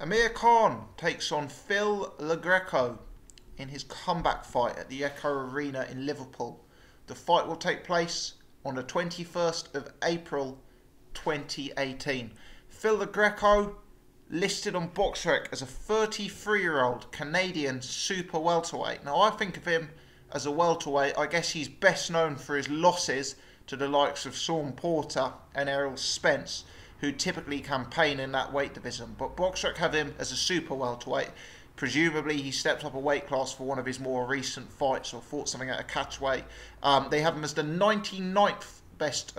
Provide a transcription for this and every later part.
Amir Khan takes on Phil Greco in his comeback fight at the Echo Arena in Liverpool. The fight will take place on the 21st of April 2018. Phil Greco, listed on BoxRec as a 33-year-old Canadian super welterweight. Now, I think of him as a welterweight. I guess he's best known for his losses to the likes of Sean Porter and Errol Spence, who typically campaign in that weight division. But BoxRec have him as a super welterweight. Presumably he stepped up a weight class for one of his more recent fights or fought something at a catch weight. They have him as the 99th best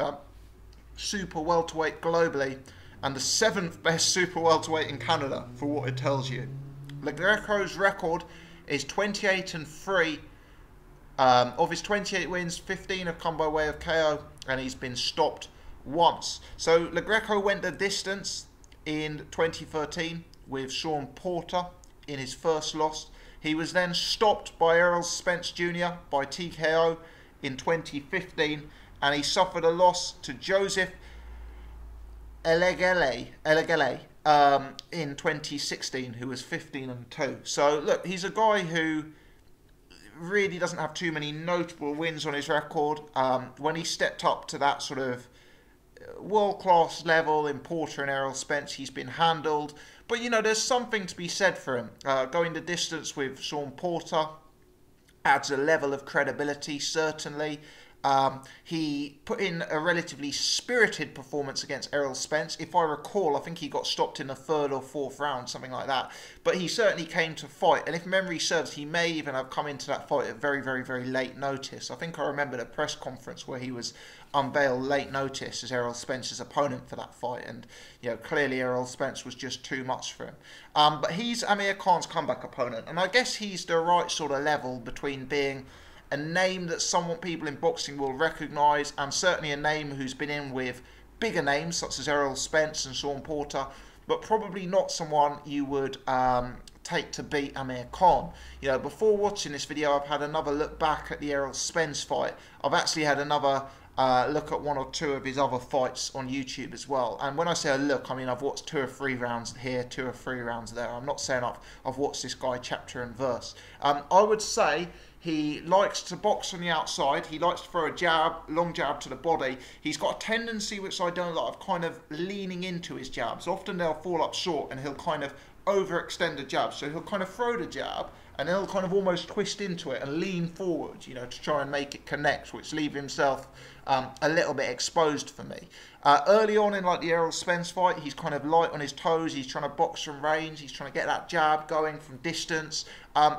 super welterweight globally and the 7th best super welterweight in Canada, for what it tells you. Greco's record is 28-3. Of his 28 wins, 15 have come by way of KO, and he's been stopped once. So Greco went the distance in 2013 with Sean Porter in his first loss. He was then stopped by Errol Spence Jr. by TKO in 2015, and he suffered a loss to Joseph Elegele in 2016, who was 15-2. So look, he's a guy who really doesn't have too many notable wins on his record. When he stepped up to that sort of world-class level in Porter and Errol Spence, he's been handled. But, you know, there's something to be said for him. Going the distance with Sean Porter adds a level of credibility, certainly. He put in a relatively spirited performance against Errol Spence. If I recall, I think he got stopped in the 3rd or 4th round, something like that. But he certainly came to fight. And if memory serves, he may even have come into that fight at very, very, very late notice. I think I remember the press conference where he was unveiled late notice as Errol Spence's opponent for that fight. And, you know, clearly Errol Spence was just too much for him. But he's Amir Khan's comeback opponent. And I guess he's the right sort of level between being a name that people in boxing will recognise, and certainly a name who's been in with bigger names such as Errol Spence and Sean Porter, but probably not someone you would take to beat Amir Khan. You know, before watching this video, I've had another look back at the Errol Spence fight. I've actually had another look at 1 or 2 of his other fights on YouTube as well. And when I say a look, I mean I've watched 2 or 3 rounds here, 2 or 3 rounds there. I'm not saying I've watched this guy chapter and verse. I would say he likes to box on the outside. He likes to throw a jab, long jab to the body. He's got a tendency, which I don't like, of kind of leaning into his jabs. Often they'll fall up short and he'll kind of overextend the jab. So he'll kind of throw the jab and he'll kind of almost twist into it and lean forward, you know, to try and make it connect, which leave himself a little bit exposed for me. Early on in like the Errol Spence fight, he's kind of light on his toes. He's trying to box from range. He's trying to get that jab going from distance.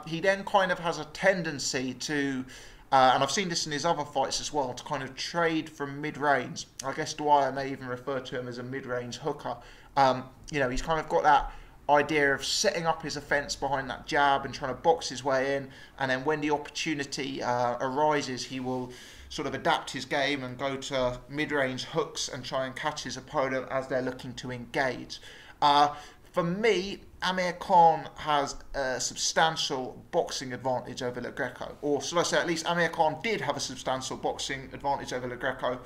He then kind of has a tendency to, and I've seen this in his other fights as well, to kind of trade from mid-range. I guess Dwyer may even refer to him as a mid-range hooker. You know, he's kind of got that idea of setting up his offence behind that jab and trying to box his way in, and then when the opportunity arises, he will sort of adapt his game and go to mid-range hooks and try and catch his opponent as they're looking to engage. For me, Amir Khan has a substantial boxing advantage over Greco, or should I say at least Amir Khan did have a substantial boxing advantage over Greco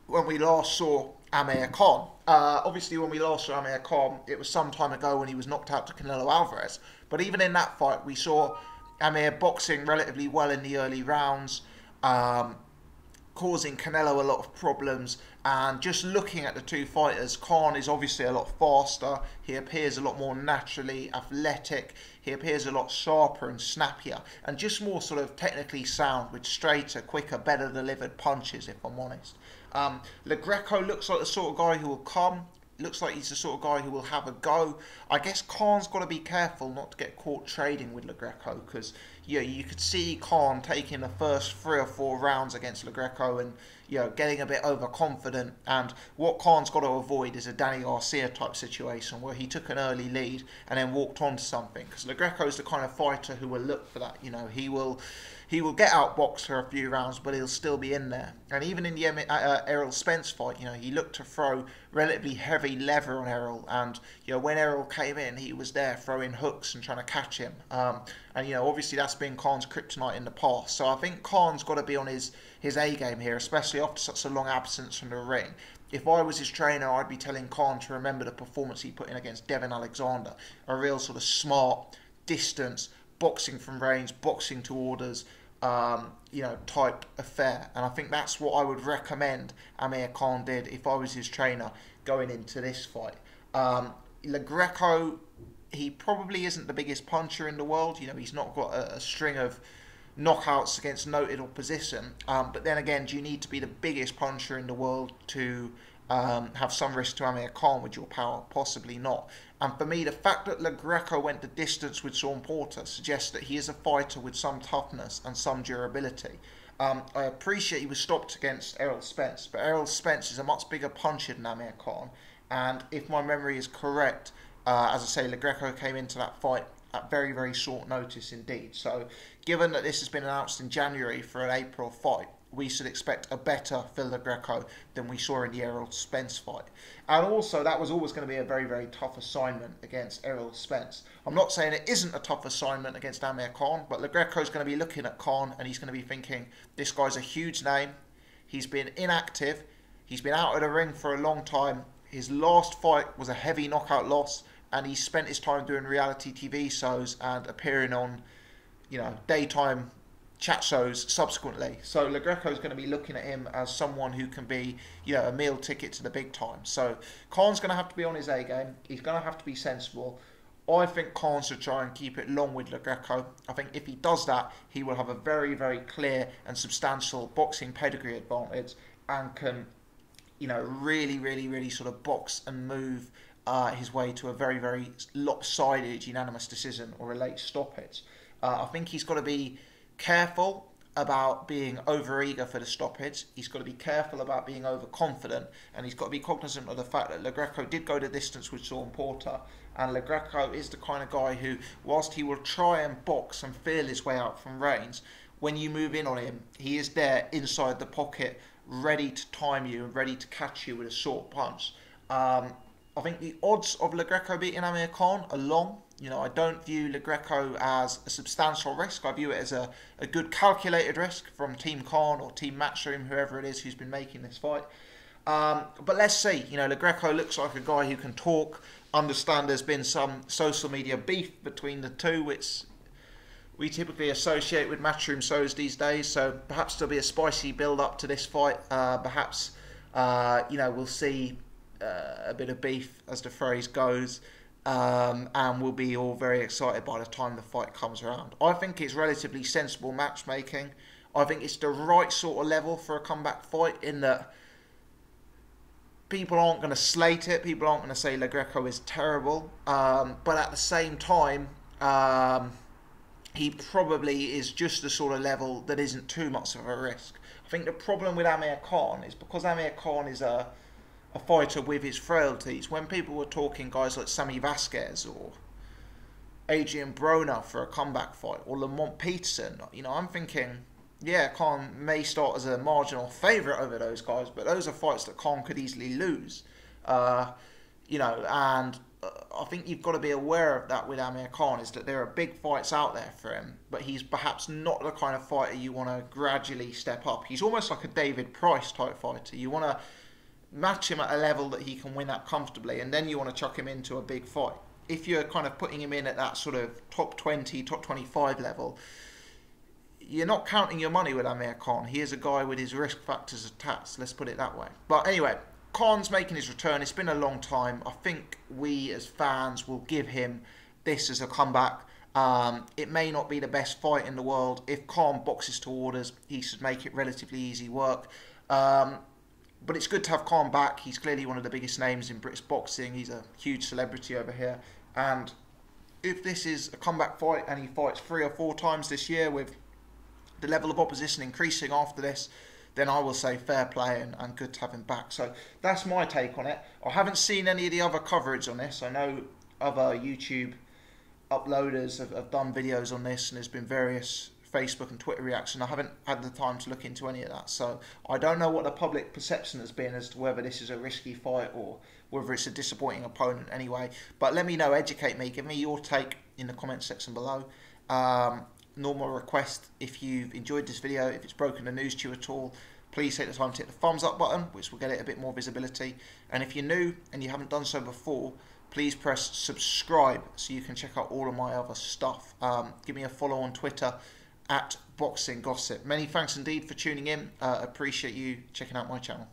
when we last saw Amir Khan. Obviously, when we last saw Amir Khan, it was some time ago when he was knocked out to Canelo Alvarez. But even in that fight, we saw Amir boxing relatively well in the early rounds, causing Canelo a lot of problems. And just looking at the 2 fighters, Khan is obviously a lot faster. He appears a lot more naturally athletic. He appears a lot sharper and snappier, and just more sort of technically sound with straighter, quicker, better delivered punches, if I'm honest. Greco looks like the sort of guy who will come. Looks like he's the sort of guy who will have a go. I guess Khan's got to be careful not to get caught trading with Greco, because you could see Khan taking the first 3 or 4 rounds against Greco and getting a bit overconfident. And what Khan's got to avoid is a Danny Garcia type situation where he took an early lead and then walked on to something, because Greco's the kind of fighter who will look for that. You know, he will get outboxed for a few rounds, but he'll still be in there. And even in the Errol Spence fight, he looked to throw relatively heavy lever on Errol, and when Errol came in, he was there throwing hooks and trying to catch him. And obviously that's been Khan's kryptonite in the past. So I think Khan's got to be on his A game here, especially after such a long absence from the ring. If I was his trainer, I'd be telling Khan to remember the performance he put in against Devin Alexander. A real sort of smart, distance, boxing from range, boxing to orders, type affair. And I think that's what I would recommend Amir Khan did if I was his trainer going into this fight. Greco, he probably isn't the biggest puncher in the world. He's not got a string of knockouts against noted opposition. But then again, do you need to be the biggest puncher in the world to have some risk to Amir Khan with your power? Possibly not. And for me, the fact that Greco went the distance with Sean Porter suggests that he is a fighter with some toughness and some durability. I appreciate he was stopped against Errol Spence, but Errol Spence is a much bigger puncher than Amir Khan. And if my memory is correct, as I say, Greco came into that fight at very, very short notice indeed. So given that this has been announced in January for an April fight, we should expect a better Phil Greco than we saw in the Errol Spence fight. And also, that was always going to be a very, very tough assignment against Errol Spence. I'm not saying it isn't a tough assignment against Amir Khan, but Greco's going to be looking at Khan and he's going to be thinking, this guy's a huge name. He's been inactive. He's been out of the ring for a long time. His last fight was a heavy knockout loss, and he spent his time doing reality TV shows and appearing on, daytime chat shows subsequently. So Greco is going to be looking at him as someone who can be, a meal ticket to the big time. So Khan's going to have to be on his A game. He's going to have to be sensible. I think Khan should try and keep it long with Greco. I think if he does that, he will have a very, very clear and substantial boxing pedigree advantage and can, really, really, really sort of box and move his way to a very, very lopsided unanimous decision or a late stoppage. I think he's got to be careful about being overeager for the stoppage. He's got to be careful about being overconfident, and he's got to be cognizant of the fact that Greco did go the distance with Sean Porter, and Greco is the kind of guy who, whilst he will try and box and feel his way out from range, when you move in on him, he is there inside the pocket, ready to time you and ready to catch you with a short punch. I think the odds of Greco beating Amir Khan are long. I don't view Greco as a substantial risk. I view it as a good calculated risk from Team Khan or Team Matchroom, whoever it is who's been making this fight. But let's see. Greco looks like a guy who can talk. Understand there's been some social media beef between the two, which we typically associate with Matchroom shows these days. So perhaps there'll be a spicy build-up to this fight. Perhaps, we'll see a bit of beef, as the phrase goes. And we'll be all very excited by the time the fight comes around. I think it's relatively sensible matchmaking. I think it's the right sort of level for a comeback fight, in that people aren't going to slate it. People aren't going to say Greco is terrible. But at the same time, he probably is just the sort of level that isn't too much of a risk. I think the problem with Amir Khan is because Amir Khan is a fighter with his frailties. When people were talking guys like Sammy Vasquez or Adrian Broner for a comeback fight, or Lamont Peterson, I'm thinking, yeah, Khan may start as a marginal favourite over those guys, but those are fights that Khan could easily lose. And I think you've got to be aware of that with Amir Khan, is that there are big fights out there for him, but he's perhaps not the kind of fighter you want to gradually step up. He's almost like a David Price type fighter. You want to match him at a level that he can win at comfortably, and then you want to chuck him into a big fight. If you're kind of putting him in at that sort of top 20, top 25 level, you're not counting your money with Amir Khan. He is a guy with his risk factors attached, let's put it that way. But anyway, Khan's making his return. It's been a long time. I think we as fans will give him this as a comeback. It may not be the best fight in the world. If Khan boxes to orders, he should make it relatively easy work. But it's good to have Khan back. He's clearly one of the biggest names in British boxing. He's a huge celebrity over here. And if this is a comeback fight and he fights 3 or 4 times this year with the level of opposition increasing after this, then I will say fair play and good to have him back. So that's my take on it. I haven't seen any of the other coverage on this. I know other YouTube uploaders have done videos on this, and there's been various Facebook and Twitter reaction. I haven't had the time to look into any of that, so I don't know what the public perception has been as to whether this is a risky fight or whether it's a disappointing opponent anyway. But let me know, educate me, give me your take in the comment section below. Normal request, if you've enjoyed this video, if it's broken the news to you at all, please take the time to hit the thumbs up button, which will get it a bit more visibility. And if you're new and you haven't done so before, please press subscribe so you can check out all of my other stuff. Give me a follow on Twitter @BoxingGossip. Many thanks indeed for tuning in. Appreciate you checking out my channel.